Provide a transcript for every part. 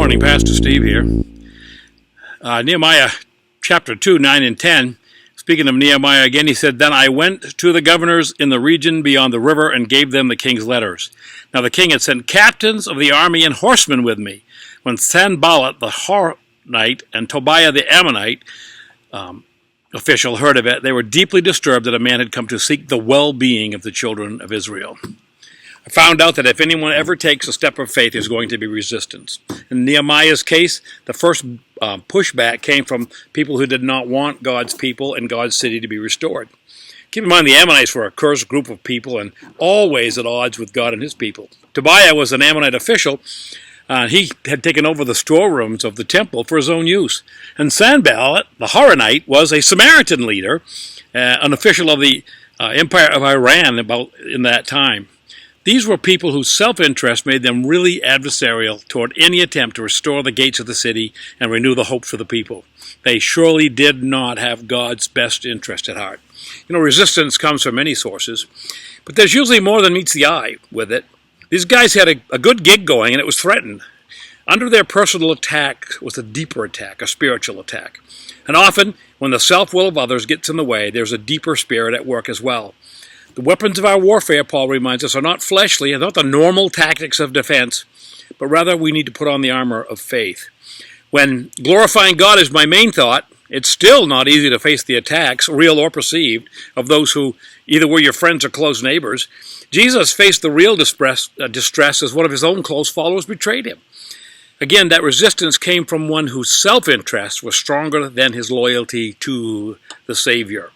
morning, Pastor Steve here. Nehemiah chapter 2, 9 and 10. Speaking of Nehemiah again, he said, "Then I went to the governors in the region beyond the river and gave them the king's letters. Now the king had sent captains of the army and horsemen with me. When Sanballat the Horonite and Tobiah the Ammonite official heard of it, they were deeply disturbed that a man had come to seek the well-being of the children of Israel." I found out that if anyone ever takes a step of faith, there's going to be resistance. In Nehemiah's case, the first pushback came from people who did not want God's people and God's city to be restored. Keep in mind, the Ammonites were a cursed group of people and always at odds with God and his people. Tobiah was an Ammonite official. He had taken over the storerooms of the temple for his own use. And Sanballat, the Horonite, was a Samaritan leader, an official of the Empire of Iran in that time. These were people whose self-interest made them really adversarial toward any attempt to restore the gates of the city and renew the hope for the people. They surely did not have God's best interest at heart. Resistance comes from many sources, but there's usually more than meets the eye with it. These guys had a good gig going, and it was threatened. Under their personal attack was a deeper attack, a spiritual attack. And often, when the self-will of others gets in the way, there's a deeper spirit at work as well. The weapons of our warfare, Paul reminds us, are not fleshly and not the normal tactics of defense, but rather we need to put on the armor of faith. When glorifying God is my main thought, it's still not easy to face the attacks, real or perceived, of those who either were your friends or close neighbors. Jesus faced the real distress as one of his own close followers betrayed him. Again, that resistance came from one whose self-interest was stronger than his loyalty to the Savior.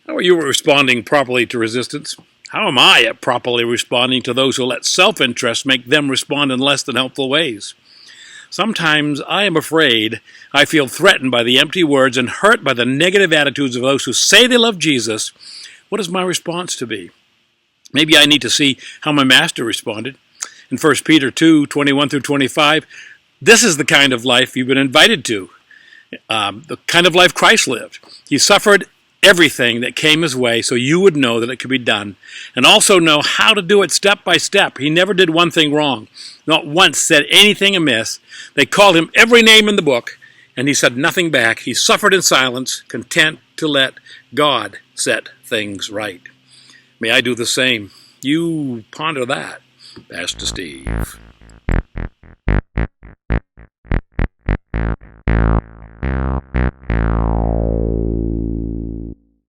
How are you responding properly to resistance? How am I at properly responding to those who let self-interest make them respond in less than helpful ways? Sometimes I am afraid I feel threatened by the empty words and hurt by the negative attitudes of those who say they love Jesus. What is my response to be? Maybe I need to see how my master responded. In 1 Peter 2, 21 through 25, this is the kind of life you've been invited to, the kind of life Christ lived. He suffered everything that came his way so you would know that it could be done, and also know how to do it step by step. He never did one thing wrong, not once said anything amiss. They called him every name in the book, and he said nothing back. He suffered in silence, content to let God set things right. May I do the same. You ponder that, Pastor Steve.